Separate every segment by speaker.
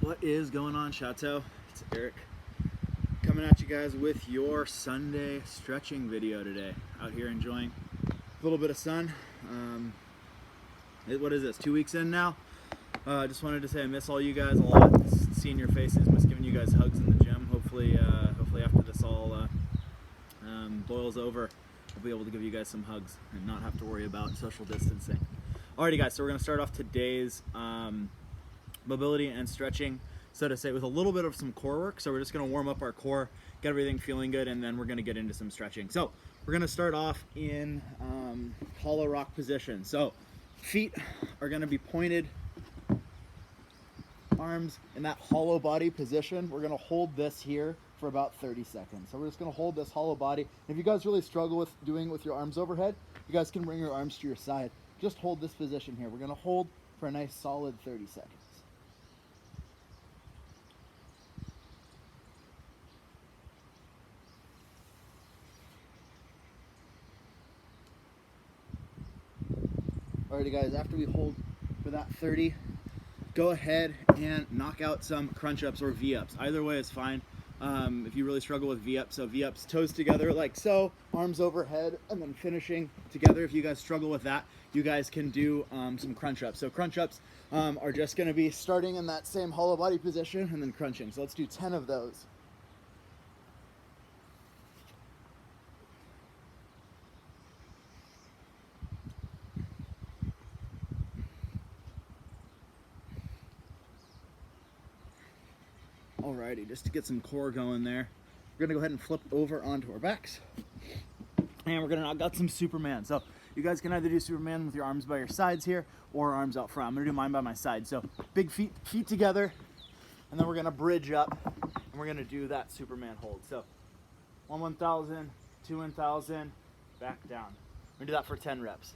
Speaker 1: What is going on, Chateau? It's Eric coming at you guys with your Sunday stretching video today. Out here enjoying a little bit of sun. What is this, 2 weeks in now? Just wanted to say I miss all you guys a lot. Seeing your faces, miss giving you guys hugs in the gym. Hopefully after this all boils over, I'll be able to give you guys some hugs and not have to worry about social distancing. Alrighty guys, so we're going to start off today's mobility and stretching, so to say, with a little bit of some core work. So we're just going to warm up our core, get everything feeling good, and then we're going to get into some stretching. So we're going to start off in hollow rock position. So feet are going to be pointed, arms in that hollow body position. We're going to hold this here for about 30 seconds. So we're just going to hold this hollow body. If you guys really struggle with doing it with your arms overhead, you guys can bring your arms to your side. Just hold this position here. We're going to hold for a nice solid 30 seconds. Alrighty guys, after we hold for that 30, go ahead and knock out some crunch ups or V-ups. Either way is fine. If you really struggle with V-ups, so V-ups, toes together like so, arms overhead, and then finishing together. If you guys struggle with that, you guys can do some crunch ups. So crunch ups are just going to be starting in that same hollow body position and then crunching. So let's do 10 of those. Alrighty, just to get some core going there, we're gonna go ahead and flip over onto our backs, and we're gonna knock out some Superman. So you guys can either do Superman with your arms by your sides here, or arms out front. I'm gonna do mine by my side. So big feet together, and then we're gonna bridge up, and we're gonna do that Superman hold. So 1,000, 2,000, back down. We're gonna do that for 10 reps.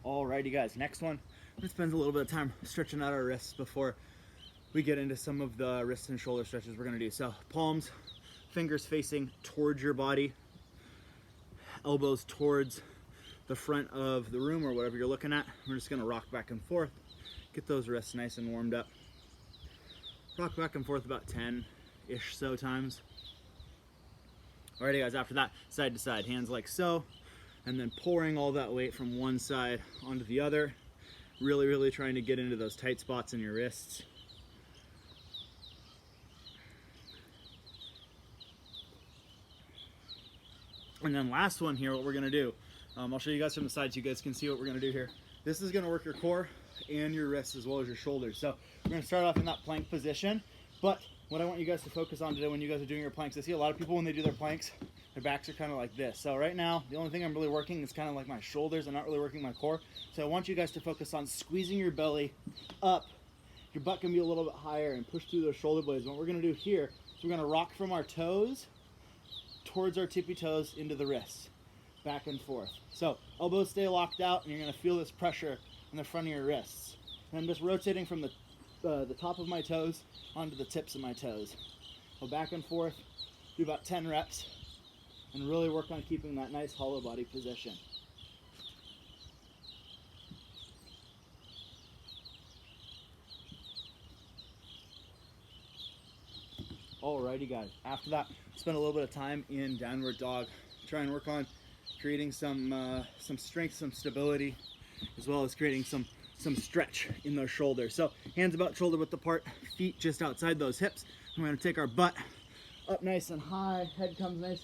Speaker 1: Alrighty guys, next one, let's spend a little bit of time stretching out our wrists before we get into some of the wrist and shoulder stretches we're gonna do. So palms, fingers facing towards your body, elbows towards the front of the room or whatever you're looking at. We're just gonna rock back and forth, get those wrists nice and warmed up. Rock back and forth about 10-ish so times. Alrighty guys, after that, side to side, hands like so, and then pouring all that weight from one side onto the other. Really trying to get into those tight spots in your wrists. And then last one here, what we're gonna do, I'll show you guys from the side so you guys can see what we're gonna do here. This is gonna work your core and your wrists as well as your shoulders. So we're gonna start off in that plank position, but what I want you guys to focus on today when you guys are doing your planks, I see a lot of people when they do their planks, their backs are kind of like this. So right now, the only thing I'm really working is kind of like my shoulders. I'm not really working my core. So I want you guys to focus on squeezing your belly up. Your butt can be a little bit higher and push through those shoulder blades. What we're gonna do here is we're gonna rock from our toes towards our tippy toes into the wrists, back and forth. So elbows stay locked out, and you're gonna feel this pressure in the front of your wrists. And I'm just rotating from the top of my toes onto the tips of my toes. Go back and forth, do about 10 reps, and really work on keeping that nice hollow body position. Alrighty guys, after that, spend a little bit of time in downward dog. Try and work on creating some strength, some stability, as well as creating some stretch in those shoulders. So hands about shoulder width apart, feet just outside those hips. We're gonna take our butt up nice and high, head comes nice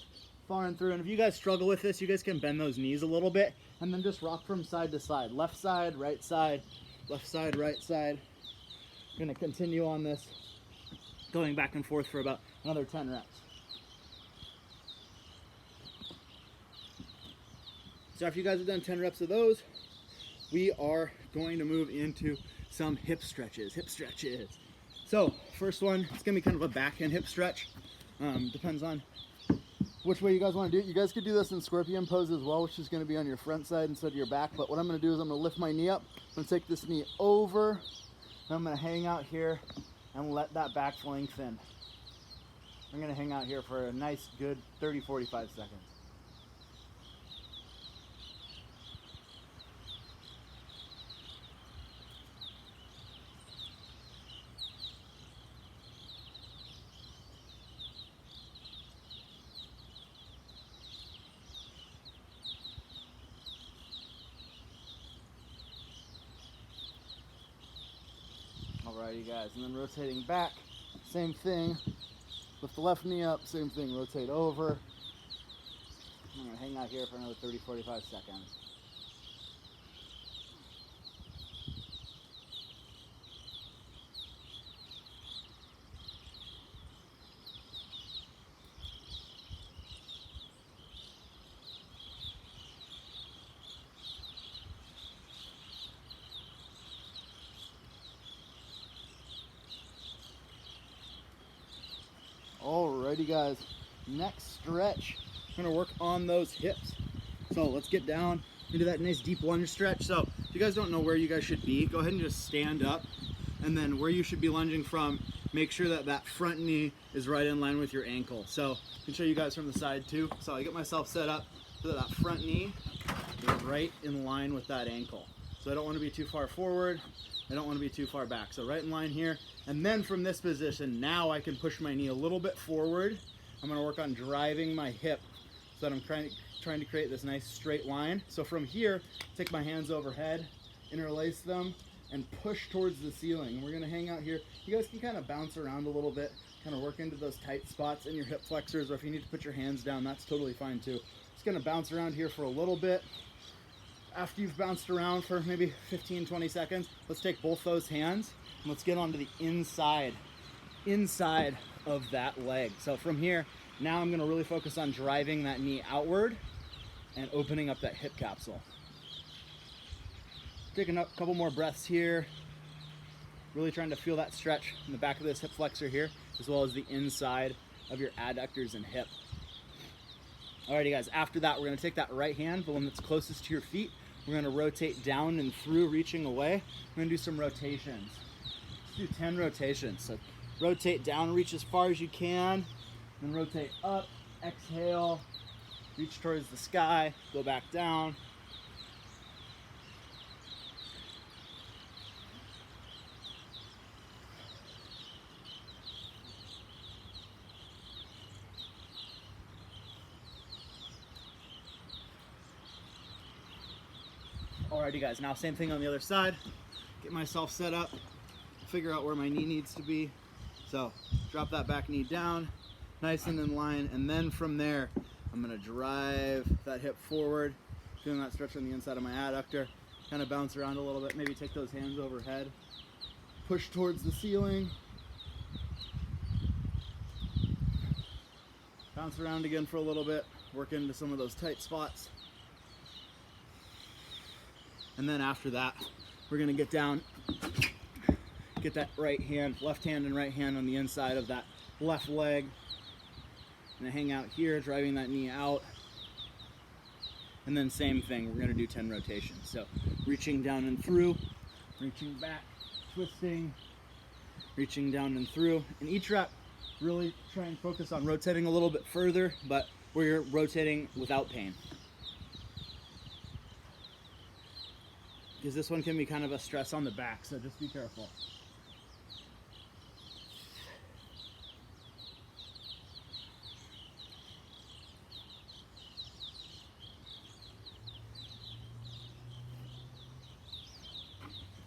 Speaker 1: far and through. And if you guys struggle with this, you guys can bend those knees a little bit and then just rock from side to side. Left side, right side, left side, right side. We're gonna continue on this, going back and forth for about another 10 reps. So after you guys have done 10 reps of those, we are going to move into some hip stretches. So first one, it's gonna be kind of a back and hip stretch. Depends on which way you guys want to do it. You guys could do this in scorpion pose as well, which is going to be on your front side instead of your back. But what I'm going to do is I'm going to lift my knee up. I'm going to take this knee over, and I'm going to hang out here and let that back lengthen. I'm going to hang out here for a nice, good 30-45 seconds. Alrighty guys, and then rotating back, same thing, lift the left knee up, same thing, rotate over. I'm going to hang out here for another 30-45 seconds. Alrighty guys, next stretch, I'm gonna work on those hips. So let's get down into that nice deep lunge stretch. So if you guys don't know where you guys should be, go ahead and just stand up, and then where you should be lunging from, make sure that that front knee is right in line with your ankle. So I can show you guys from the side too. So I get myself set up so that that front knee is right in line with that ankle. So I don't want to be too far forward, I don't want to be too far back. So right in line here. And then from this position, now I can push my knee a little bit forward. I'm going to work on driving my hip so that I'm trying to create this nice straight line. So from here, take my hands overhead, interlace them, and push towards the ceiling. We're going to hang out here. You guys can kind of bounce around a little bit, kind of work into those tight spots in your hip flexors, or if you need to put your hands down, that's totally fine too. Just going to bounce around here for a little bit. After you've bounced around for maybe 15-20 seconds, let's take both those hands and let's get onto the inside of that leg. So from here, now I'm gonna really focus on driving that knee outward and opening up that hip capsule. Taking a couple more breaths here. Really trying to feel that stretch in the back of this hip flexor here, as well as the inside of your adductors and hip. Alrighty guys, after that, we're gonna take that right hand, the one that's closest to your feet. We're gonna rotate down and through, reaching away. We're gonna do some rotations. Let's do 10 rotations. So rotate down, reach as far as you can, then rotate up, exhale, reach towards the sky, go back down. Alrighty guys, now same thing on the other side. Get myself set up, figure out where my knee needs to be. So drop that back knee down, nice and in line, and then from there, I'm gonna drive that hip forward, feeling that stretch on the inside of my adductor, kind of bounce around a little bit, maybe take those hands overhead, push towards the ceiling, bounce around again for a little bit, work into some of those tight spots. And then after that, we're gonna get down, get that right hand, left hand and right hand on the inside of that left leg. And hang out here, driving that knee out. And then same thing, we're gonna do 10 rotations. So reaching down and through, reaching back, twisting, reaching down and through. And each rep, really try and focus on rotating a little bit further, but where you're rotating without pain. Because this one can be kind of a stress on the back, so just be careful.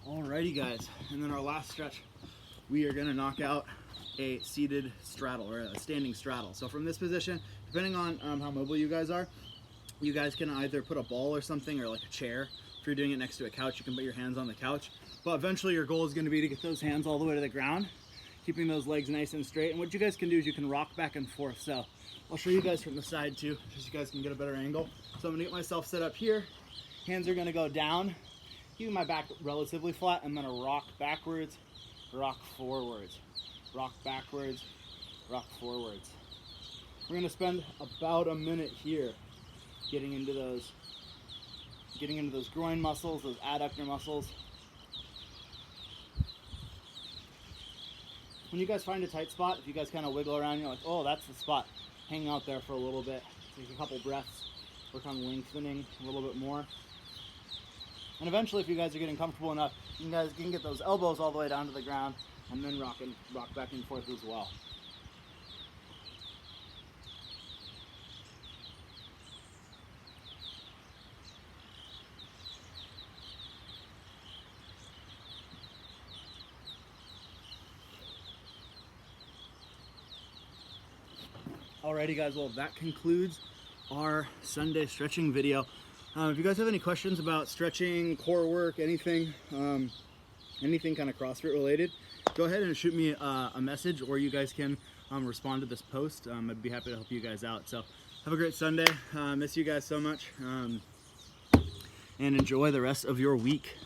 Speaker 1: Alrighty guys, and then our last stretch, we are gonna knock out a seated straddle or a standing straddle. So from this position, depending on how mobile you guys are, you guys can either put a ball or something or like a chair. If you're doing it next to a couch, you can put your hands on the couch. But eventually your goal is going to be to get those hands all the way to the ground, keeping those legs nice and straight. And what you guys can do is you can rock back and forth. So I'll show you guys from the side too, just so you guys can get a better angle. So I'm going to get myself set up here. Hands are going to go down, keeping my back relatively flat. I'm going to rock backwards, rock forwards. rock backwards, rock forwards. We're going to spend about a minute here getting into those groin muscles, those adductor muscles. When you guys find a tight spot, if you guys kind of wiggle around, you're like, oh, that's the spot. Hang out there for a little bit. Take a couple breaths. Work on lengthening a little bit more. And eventually, if you guys are getting comfortable enough, you guys can get those elbows all the way down to the ground and then rock back and forth as well. Alrighty guys, well that concludes our Sunday stretching video. If you guys have any questions about stretching, core work, anything kind of CrossFit related, go ahead and shoot me a message, or you guys can respond to this post. I'd be happy to help you guys out. So have a great Sunday. Miss you guys so much, and enjoy the rest of your week.